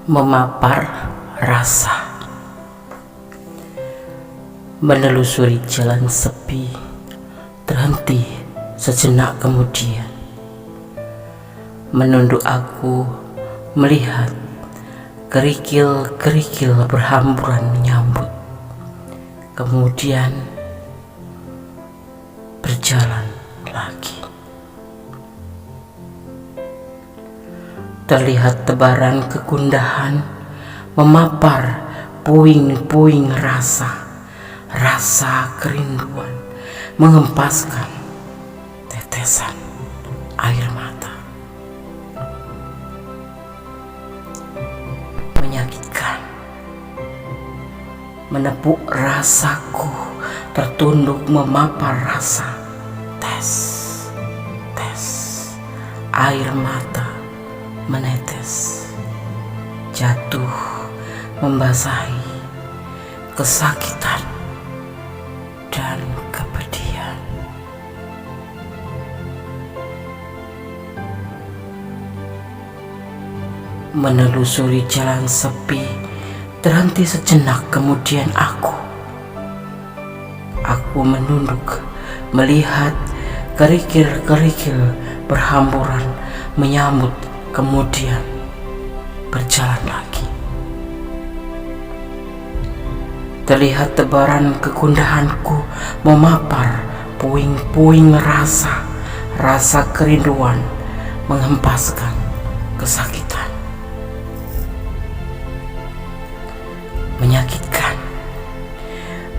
memapar rasa. Menelusuri jalan sepi, terhenti sejenak kemudian. Menunduk aku melihat kerikil-kerikil berhamburan menyambut. Kemudian berjalan lagi. Terlihat tebaran kegundahan memapar puing-puing rasa kerinduan, menghempaskan tetesan air mata. Menyakitkan, menepuk rasaku, tertunduk memapar rasa. Tes, air mata menetes, jatuh membasahi kesakitan dan kepedihan. Menelusuri jalan sepi, terhenti sejenak kemudian aku menunduk melihat kerikil-kerikil berhamburan menyambut, kemudian berjalan lagi. Terlihat tebaran kegundahanku memapar puing-puing rasa kerinduan, menghempaskan kesakitan. Menyakitkan,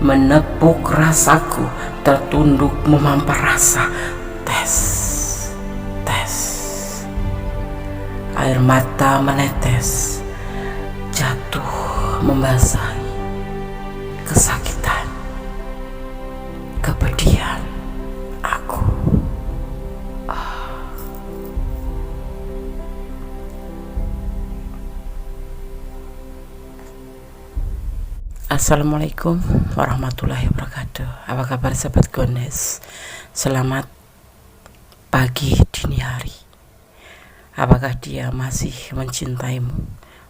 menepuk rasaku, tertunduk memampar rasa. Tes, air mata menetes, jatuh membasahi kesakitan, kepedihan aku. Assalamualaikum warahmatullahi wabarakatuh. Apa kabar sahabat Gondes? Selamat pagi dini hari. Apakah dia masih mencintaimu?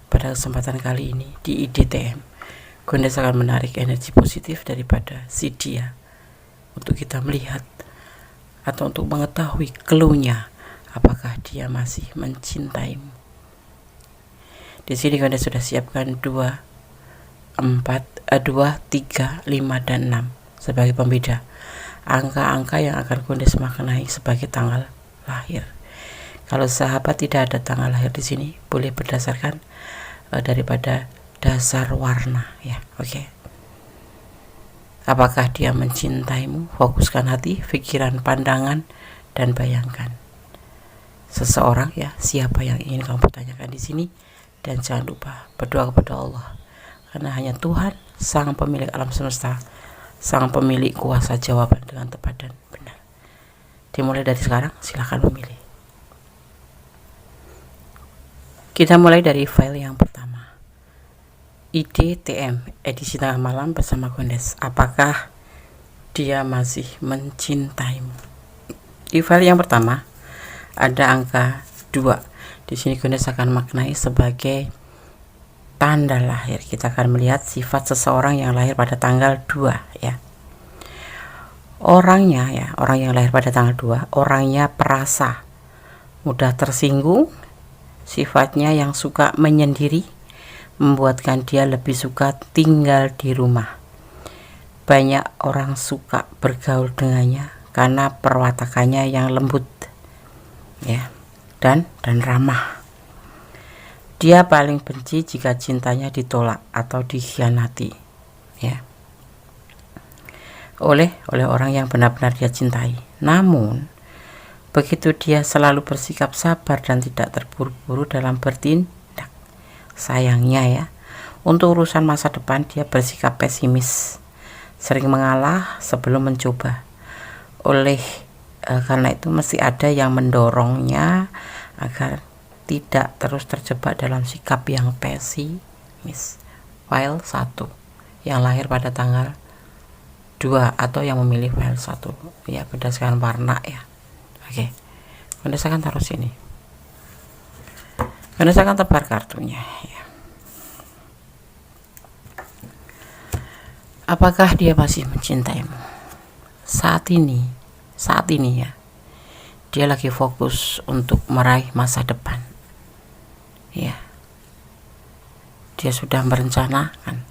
Pada kesempatan kali ini di IDTM, Gondes akan menarik energi positif daripada si dia untuk kita melihat atau untuk mengetahui clue-nya, apakah dia masih mencintaimu. Di sini Gondes sudah siapkan 2, 3, 5, dan 6 sebagai pembeda angka-angka yang akan Gondes maknai sebagai tanggal lahir. Kalau sahabat tidak ada tanggal lahir di sini, boleh berdasarkan daripada dasar warna ya. Oke. Apakah dia mencintaimu? Fokuskan hati, pikiran, pandangan, dan bayangkan seseorang ya, siapa yang ingin kamu pertanyakan di sini. Dan jangan lupa berdoa kepada Allah, karena hanya Tuhan sang pemilik alam semesta, sang pemilik kuasa jawaban dengan tepat dan benar. Dimulai dari sekarang, silakan memilih. Kita mulai dari file yang pertama, IDTM edisi tengah malam bersama Gondes. Apakah dia masih mencintaimu? Di file yang pertama ada angka 2. Di sini Gondes akan maknai sebagai tanda lahir. Kita akan melihat sifat seseorang yang lahir pada tanggal 2 ya. Orang yang lahir pada tanggal 2, orangnya perasa, mudah tersinggung, sifatnya yang suka menyendiri, membuatkan dia lebih suka tinggal di rumah. Banyak orang suka bergaul dengannya karena perwatakannya yang lembut ya, dan ramah. Dia paling benci jika cintanya ditolak atau dikhianati ya, oleh orang yang benar-benar dia cintai. Namun begitu dia selalu bersikap sabar dan tidak terburu-buru dalam bertindak. Sayangnya ya, untuk urusan masa depan dia bersikap pesimis, sering mengalah sebelum mencoba. Karena itu mesti ada yang mendorongnya agar tidak terus terjebak dalam sikap yang pesimis. File 1 yang lahir pada tanggal 2 atau yang memilih file 1 ya, berdasarkan warna ya. Oke, Gondes akan taruh sini. Gondes akan tebar kartunya ya. Apakah dia masih mencintaimu? Saat ini ya, dia lagi fokus untuk meraih masa depan. Ya, dia sudah merencanakan.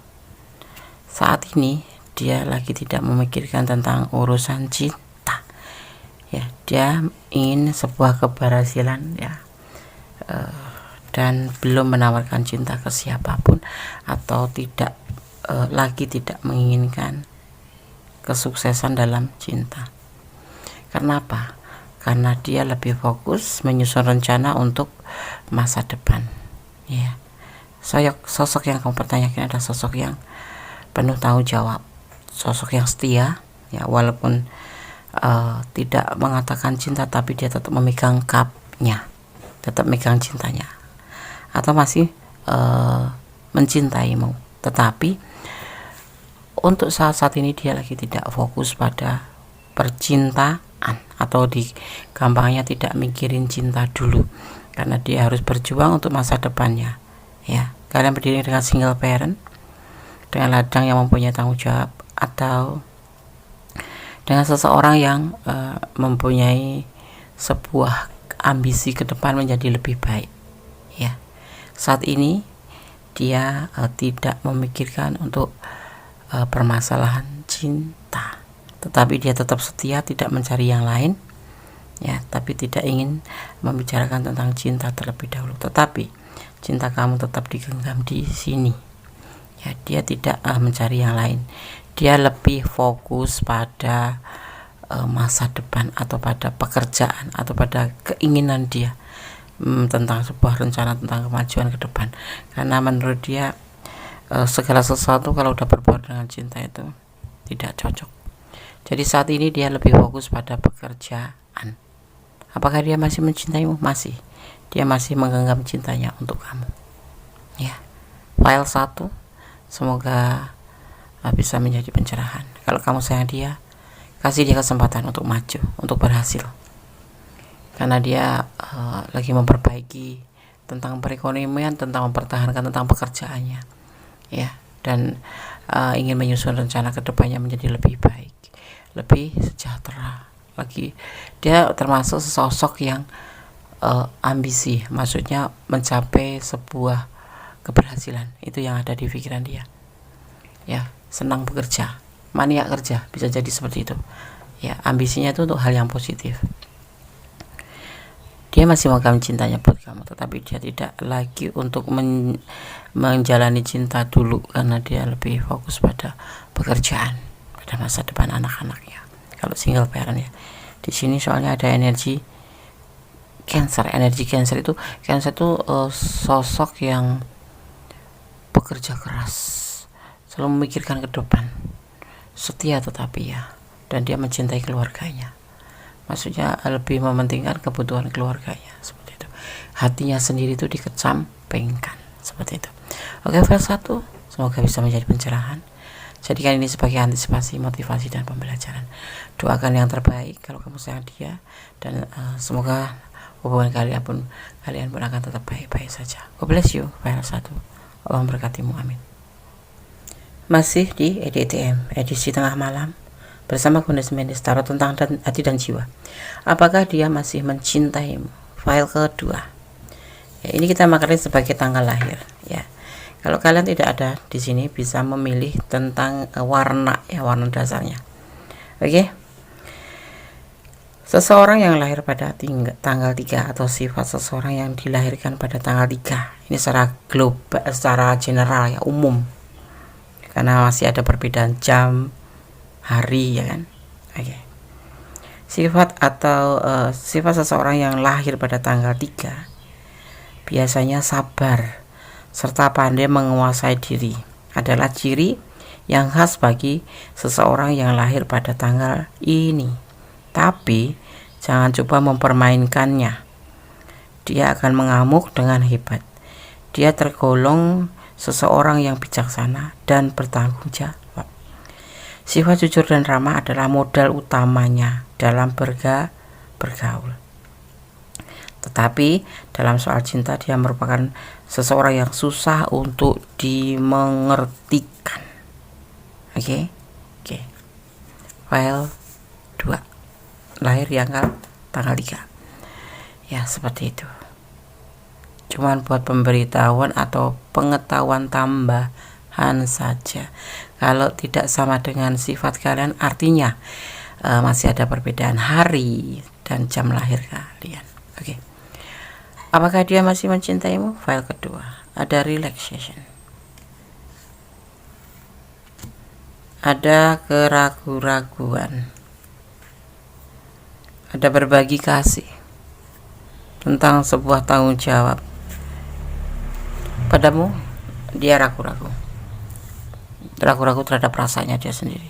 Saat ini dia lagi tidak memikirkan tentang urusan cinta. Ya, dia ingin sebuah keberhasilan, ya, dan belum menawarkan cinta ke siapapun, atau lagi tidak menginginkan kesuksesan dalam cinta. Kenapa? Karena dia lebih fokus menyusun rencana untuk masa depan. Ya, sosok yang kamu pertanyakan adalah sosok yang penuh tanggung jawab, sosok yang setia, ya, walaupun tidak mengatakan cinta, tapi dia tetap memegang cupnya, tetap memegang cintanya, atau masih mencintaimu, tetapi untuk saat ini dia lagi tidak fokus pada percintaan, atau di gampangnya tidak mikirin cinta dulu, karena dia harus berjuang untuk masa depannya. Ya, kalian berdiri dengan single parent, dengan ladang yang mempunyai tanggung jawab, atau dengan seseorang yang mempunyai sebuah ambisi ke depan menjadi lebih baik. Ya, saat ini dia tidak memikirkan untuk permasalahan cinta, tetapi dia tetap setia, tidak mencari yang lain, ya, tapi tidak ingin membicarakan tentang cinta terlebih dahulu. Tetapi cinta kamu tetap digenggam di sini, ya. Dia tidak mencari yang lain, dia lebih fokus pada masa depan, atau pada pekerjaan, atau pada keinginan dia tentang sebuah rencana tentang kemajuan ke depan. Karena menurut dia segala sesuatu kalau udah berbuat dengan cinta itu tidak cocok. Jadi saat ini dia lebih fokus pada pekerjaan. Apakah dia masih mencintaimu? Masih. Dia masih menggenggam cintanya untuk kamu. Ya. File 1 semoga bisa menjadi pencerahan. Kalau kamu sayang dia, kasih dia kesempatan untuk maju, untuk berhasil. Karena dia lagi memperbaiki tentang perekonomian, tentang mempertahankan tentang pekerjaannya, ya, dan ingin menyusun rencana kedepannya menjadi lebih baik, lebih sejahtera lagi. Dia termasuk sosok yang ambisi, maksudnya mencapai sebuah keberhasilan, itu yang ada di pikiran dia. Ya, senang bekerja, maniak kerja, bisa jadi seperti itu. Ya, ambisinya itu untuk hal yang positif. Dia masih memegang cintanya buat kamu, tetapi dia tidak lagi untuk menjalani cinta dulu, karena dia lebih fokus pada pekerjaan, pada masa depan anak-anaknya. Kalau single parent, ya, di sini soalnya ada energi Cancer. Energi Cancer itu sosok yang bekerja keras, selalu memikirkan ke depan, setia tetapi, ya, dan dia mencintai keluarganya. Maksudnya lebih mementingkan kebutuhan keluarganya, seperti itu. Hatinya sendiri itu dikecampingkan, seperti itu. Oke, file 1 semoga bisa menjadi pencerahan. Jadikan ini sebagai antisipasi, motivasi, dan pembelajaran. Doakan yang terbaik kalau kamu sayang dia, dan semoga hubungan kalian pun akan tetap baik-baik saja. God bless you. File 1. Allah memberkatimu, amin. Masih di EDTM edisi tengah malam bersama Gunes Mendes, tarot tentang hati dan jiwa. Apakah dia masih mencintaimu? File kedua. Ya, ini kita maknai sebagai tanggal lahir, ya. Kalau kalian tidak ada di sini, bisa memilih tentang warna, ya, warna dasarnya. Oke. Seseorang yang lahir pada tanggal 3, atau sifat seseorang yang dilahirkan pada tanggal 3. Ini secara global, secara general, ya, umum. Karena masih ada perbedaan jam, hari, ya kan. Oke. Sifat seseorang yang lahir pada tanggal 3 biasanya sabar serta pandai menguasai diri, adalah ciri yang khas bagi seseorang yang lahir pada tanggal ini. Tapi jangan coba mempermainkannya, dia akan mengamuk dengan hebat. Dia tergolong seseorang yang bijaksana dan bertanggung jawab. Sifat jujur dan ramah adalah modal utamanya dalam bergaul. Tetapi dalam soal cinta, dia merupakan seseorang yang susah untuk dimengertikan. Oke. file 2, lahir yang tanggal 3. Ya, seperti itu. Cuman buat pemberitahuan atau pengetahuan tambahan saja. Kalau tidak sama dengan sifat kalian, artinya masih ada perbedaan hari dan jam lahir kalian. Oke. Apakah dia masih mencintaimu? File kedua. Ada relaxation. Ada keraguan-raguan. Ada berbagi kasih tentang sebuah tanggung jawab. Padamu, dia ragu-ragu terhadap perasaannya dia sendiri,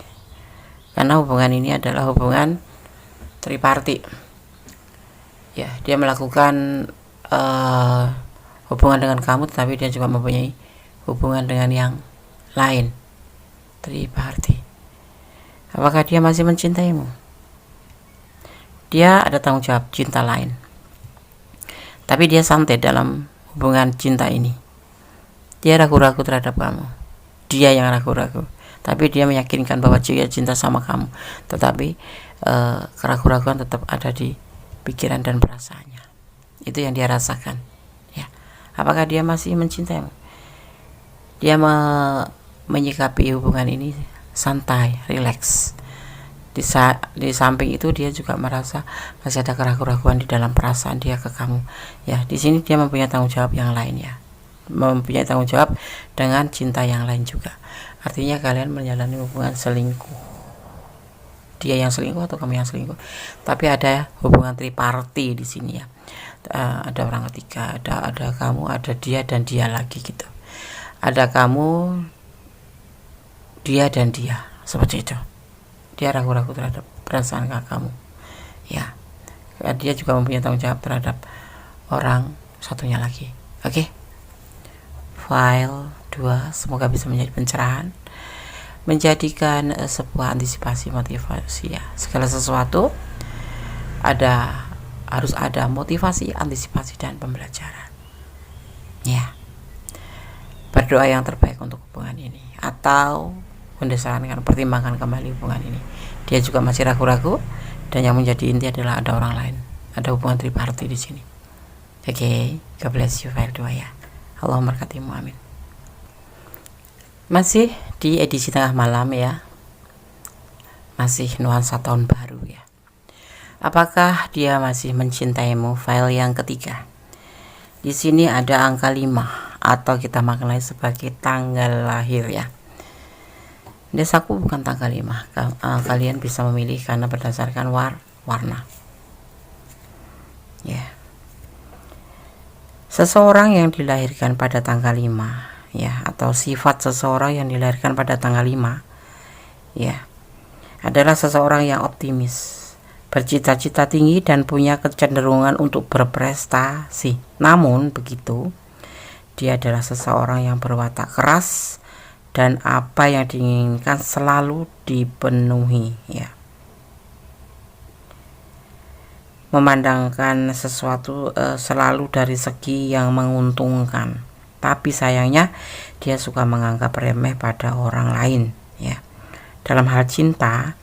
karena hubungan ini adalah hubungan triparti. Ya, dia melakukan hubungan dengan kamu, tetapi dia juga mempunyai hubungan dengan yang lain, triparti. Apakah dia masih mencintaimu? Dia ada tanggung jawab cinta lain, tapi dia santai dalam hubungan cinta ini. Dia ragu-ragu terhadap kamu. Dia yang ragu-ragu, tapi dia meyakinkan bahwa dia cinta sama kamu. Tetapi keraguan-raguan tetap ada di pikiran dan perasaannya. Itu yang dia rasakan. Ya. Apakah dia masih mencintaimu? Dia menyikapi hubungan ini santai, rileks. Di samping itu dia juga merasa masih ada keraguan-raguan di dalam perasaan dia ke kamu. Ya, di sini dia mempunyai tanggung jawab yang lain, ya. Mempunyai tanggung jawab dengan cinta yang lain juga. Artinya kalian menjalani hubungan selingkuh. Dia yang selingkuh atau kamu yang selingkuh. Tapi ada hubungan triparti di sini, ya. Ada orang ketiga, ada kamu, ada dia dan dia lagi gitu. Ada kamu, dia dan dia, seperti itu. Dia ragu-ragu terhadap perasaan kamu. Ya. Dia juga mempunyai tanggung jawab terhadap orang satunya lagi. Oke. File 2 semoga bisa menjadi pencerahan, menjadikan sebuah antisipasi motivasi, ya. Segala sesuatu harus ada motivasi, antisipasi dan pembelajaran, ya. Berdoa yang terbaik untuk hubungan ini, atau Bunda sarankan pertimbangkan kembali hubungan ini. Dia juga masih ragu-ragu, dan yang menjadi inti adalah ada orang lain, ada hubungan triparti di sini. Oke, God bless you file 2, ya. Allah memberkatimu, amin. Masih di edisi tengah malam, ya. Masih nuansa tahun baru, ya. Apakah dia masih mencintaimu? File yang ketiga. Di sini ada angka 5 atau kita maknai sebagai tanggal lahir, ya. Desaku bukan tanggal 5. Kalian bisa memilih karena berdasarkan warna. Ya. Seseorang yang dilahirkan pada tanggal 5, ya, atau sifat seseorang yang dilahirkan pada tanggal 5, ya, adalah seseorang yang optimis, bercita-cita tinggi dan punya kecenderungan untuk berprestasi. Namun begitu, dia adalah seseorang yang berwatak keras dan apa yang diinginkan selalu dipenuhi, ya. Memandangkan sesuatu selalu dari segi yang menguntungkan, tapi sayangnya dia suka menganggap remeh pada orang lain, ya. Dalam hal cinta,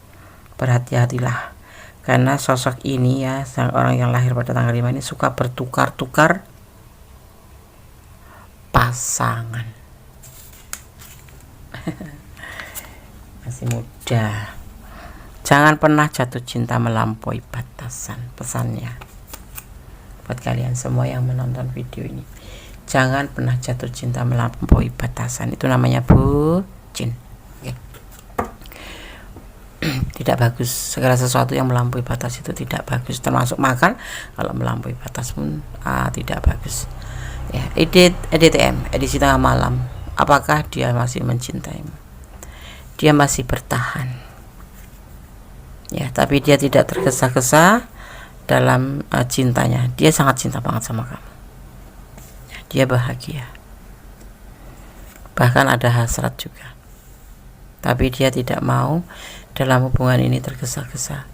berhati-hatilah, karena sosok ini, ya, orang yang lahir pada tanggal 5 ini suka bertukar-tukar pasangan. Masih muda. Jangan pernah jatuh cinta melampaui batasan, pesannya buat kalian semua yang menonton video ini. Jangan pernah jatuh cinta melampaui batasan, itu namanya bucin. Oke. Tidak bagus, segala sesuatu yang melampaui batas itu tidak bagus, termasuk makan. Kalau melampaui batas pun tidak bagus, ya. EDTM, edisi tengah malam. Apakah dia masih mencintaimu? Dia masih bertahan, ya, tapi dia tidak tergesa-gesa dalam cintanya. Dia sangat cinta banget sama kamu. Dia bahagia, bahkan ada hasrat juga, tapi dia tidak mau dalam hubungan ini tergesa-gesa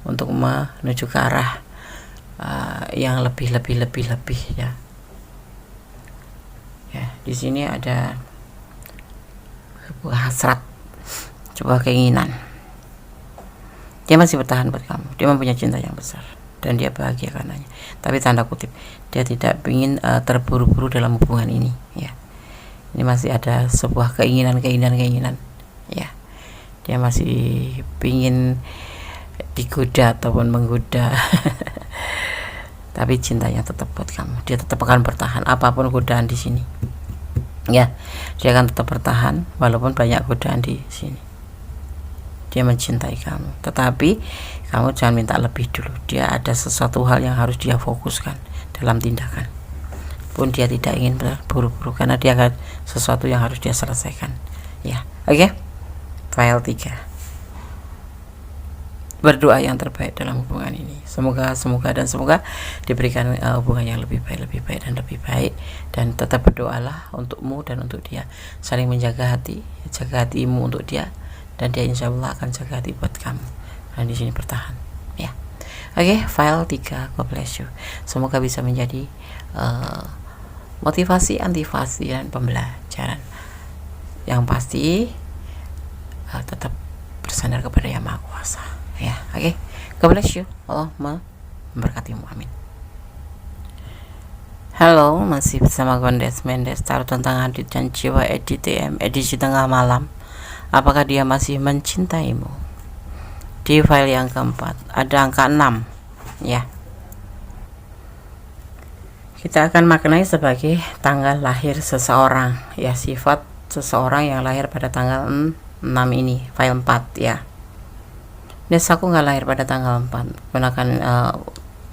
untuk menuju ke arah yang lebih, ya. Ya, di sini ada sebuah hasrat, sebuah keinginan. Dia masih bertahan buat kamu, dia mempunyai cinta yang besar dan dia bahagia karenanya. Tapi tanda kutip, dia tidak ingin terburu-buru dalam hubungan ini, ya. Ini masih ada sebuah keinginan, ya. Dia masih ingin digoda ataupun menggoda. Tapi cintanya tetap buat kamu. Dia tetap akan bertahan apapun godaan di sini. Ya, dia akan tetap bertahan walaupun banyak godaan di sini. Dia mencintai kamu, tetapi kamu jangan minta lebih dulu. Dia ada sesuatu hal yang harus dia fokuskan dalam tindakan. Pun dia tidak ingin berburu-buru karena dia akan sesuatu yang harus dia selesaikan. Ya, oke. File 3. Berdoa yang terbaik dalam hubungan ini. Semoga diberikan hubungan yang lebih baik, dan tetap berdoalah untukmu dan untuk dia. Saling menjaga hati, jaga hatimu untuk dia, dan dia insya Allah akan jaga hati buat kamu. Dan di sini bertahan, ya. Oke, file 3. God bless you. Semoga bisa menjadi motivasi, antivasi, dan pembelajaran. Yang pasti tetap bersandar kepada Yang Maha Kuasa, ya. Oke, God bless you. Allah memberkatimu, amin. Halo, masih bersama Gondes Mendes, taruh tentang Hadit dan Jiwa EDTM edisi tengah malam. Apakah dia masih mencintaimu? Di file yang keempat ada angka 6, ya. Kita akan maknai sebagai tanggal lahir seseorang, ya, sifat seseorang yang lahir pada tanggal 6 ini, file 4, ya. Nes, aku nggak lahir pada tanggal 4. Gunakan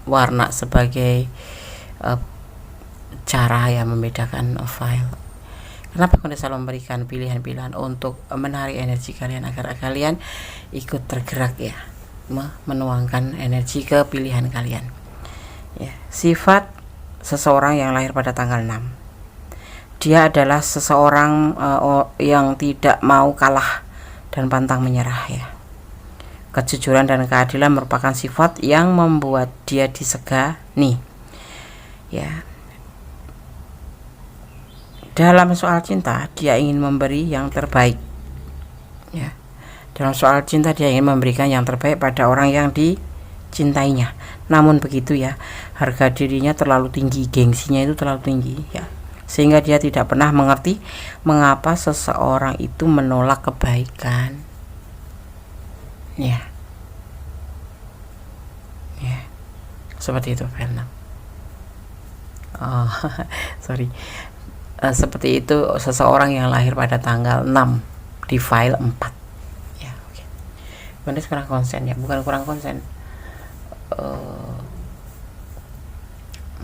warna sebagai cara yang membedakan file. Kenapa aku selalu memberikan pilihan-pilihan untuk menarik energi kalian agar kalian ikut tergerak, ya, menuangkan energi ke pilihan kalian, ya. Sifat seseorang yang lahir pada tanggal 6, dia adalah seseorang yang tidak mau kalah dan pantang menyerah, ya. Kejujuran dan keadilan merupakan sifat yang membuat dia disegani, ya. Dalam soal cinta, dia ingin memberi yang terbaik, ya. Dalam soal cinta, dia ingin memberikan yang terbaik pada orang yang dicintainya. Namun begitu, ya, harga dirinya terlalu tinggi, gengsinya itu terlalu tinggi, ya, sehingga dia tidak pernah mengerti mengapa seseorang itu menolak kebaikan, ya. Ya, seperti itu, Fernand. Oh, sorry. Seperti itu seseorang yang lahir pada tanggal 6 di file 4, ya. Oke. Gondes kurang konsen, ya, bukan kurang konsen,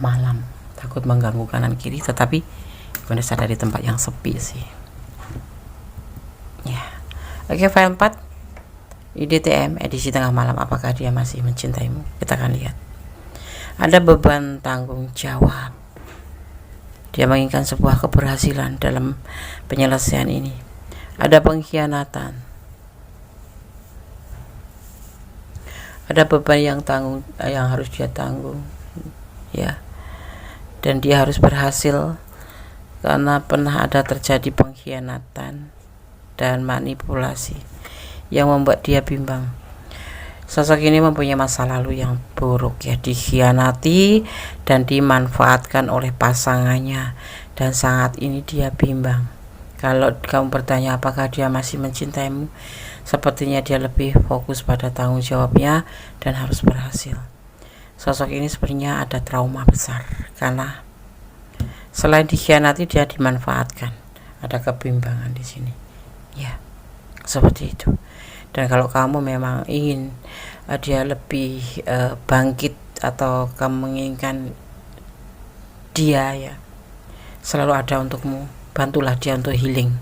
malam takut mengganggu kanan kiri, tetapi Gondes ada di tempat yang sepi sih, ya. Oke, file 4 IDTM edisi tengah malam. Apakah dia masih mencintaimu? Kita akan lihat. Ada beban tanggung jawab. Dia menginginkan sebuah keberhasilan dalam penyelesaian ini. Ada pengkhianatan. Ada beban yang harus dia tanggung, ya. Dan dia harus berhasil karena pernah ada terjadi pengkhianatan dan manipulasi yang membuat dia bimbang. Sosok ini mempunyai masa lalu yang buruk, ya, dikhianati dan dimanfaatkan oleh pasangannya, dan saat ini dia bimbang. Kalau kamu bertanya apakah dia masih mencintaimu, sepertinya dia lebih fokus pada tanggung jawabnya dan harus berhasil. Sosok ini sepertinya ada trauma besar karena selain dikhianati dia dimanfaatkan. Ada kebimbangan di sini, ya, seperti itu. Dan kalau kamu memang ingin dia lebih bangkit, atau kamu menginginkan dia, ya, selalu ada untukmu, bantulah dia untuk healing,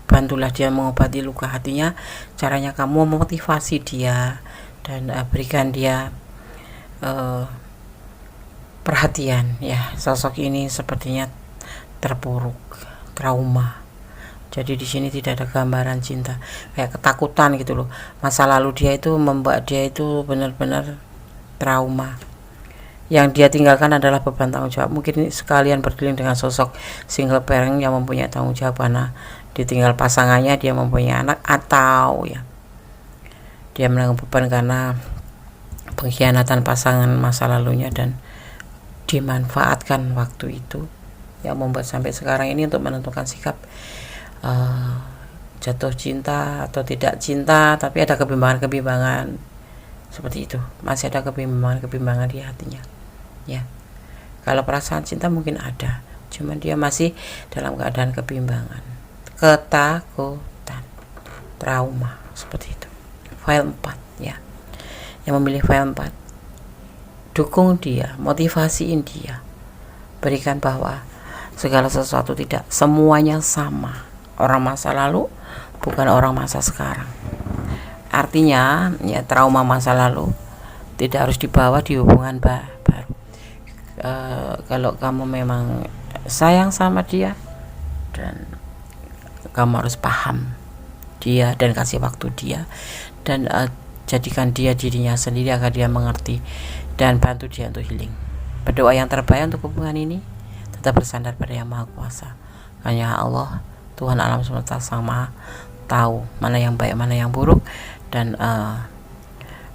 bantulah dia mengobati luka hatinya. Caranya kamu memotivasi dia dan berikan dia perhatian, ya. Sosok ini sepertinya terpuruk, trauma. Jadi di sini tidak ada gambaran cinta, kayak ketakutan gitu loh. Masa lalu dia itu membuat dia itu benar-benar trauma. Yang dia tinggalkan adalah beban tanggung jawab. Mungkin sekalian berdiri dengan sosok single parent yang mempunyai tanggung jawab karena ditinggal pasangannya, dia mempunyai anak, atau, ya, dia menanggung beban karena pengkhianatan pasangan masa lalunya dan dimanfaatkan waktu itu yang membuat sampai sekarang ini untuk menentukan sikap jatuh cinta atau tidak cinta, tapi ada kebimbangan seperti itu, masih ada kebimbangan di hatinya ya. Kalau perasaan cinta mungkin ada, cuman dia masih dalam keadaan kebimbangan, ketakutan, trauma seperti itu. File 4 ya, yang memilih file 4, dukung dia, motivasiin dia, berikan bahwa segala sesuatu tidak semuanya sama. Orang masa lalu bukan orang masa sekarang. Artinya ya, trauma masa lalu tidak harus dibawa di hubungan baru. Kalau kamu memang sayang sama dia dan kamu harus paham dia dan kasih waktu dia dan jadikan dia dirinya sendiri agar dia mengerti dan bantu dia untuk healing. Berdoa yang terbaik untuk hubungan ini, tetap bersandar pada Yang Maha Kuasa. Hanya Allah, Tuhan alam semesta Sang Maha tahu mana yang baik mana yang buruk dan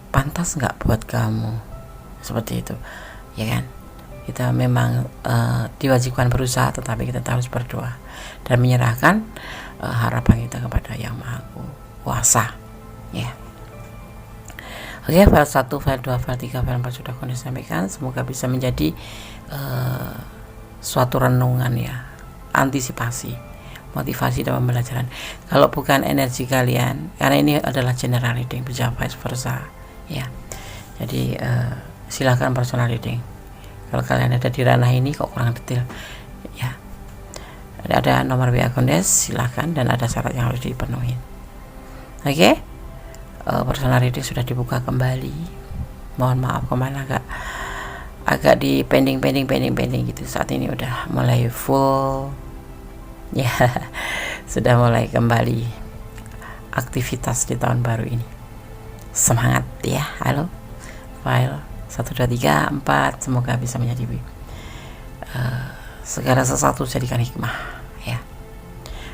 pantas nggak buat kamu seperti itu ya kan. Kita memang diwajibkan berusaha, tetapi kita harus berdoa dan menyerahkan harapan kita kepada Yang Maha Kuasa ya. Oke, file 1, file 2, file 3, file 4 sudah kami sampaikan. Semoga bisa menjadi suatu renungan ya, antisipasi, motivasi dalam pembelajaran. Kalau bukan energi kalian, karena ini adalah general reading, bisa vice versa ya. Jadi silakan personal reading. Kalau kalian ada di ranah ini kok kurang detail ya, ada nomor WA Gondes, silakan, dan ada syarat yang harus dipenuhi. Oke, personal reading sudah dibuka kembali. Mohon maaf kemana agak di pending gitu. Saat ini udah mulai full ya, sudah mulai kembali aktivitas di tahun baru ini. Semangat ya. Halo, file 1, 2, 3, 4 semoga bisa menjadi segala sesuatu jadikan hikmah ya.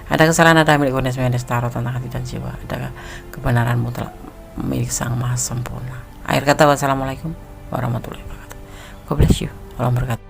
Ada kesalahan, ada milik Gondes Tarot tentang hati dan jiwa, ada kebenaran mutlak milik Sang Maha Sempurna. Akhir kata, wassalamualaikum warahmatullahi wabarakatuh. God bless you. Salam berkat.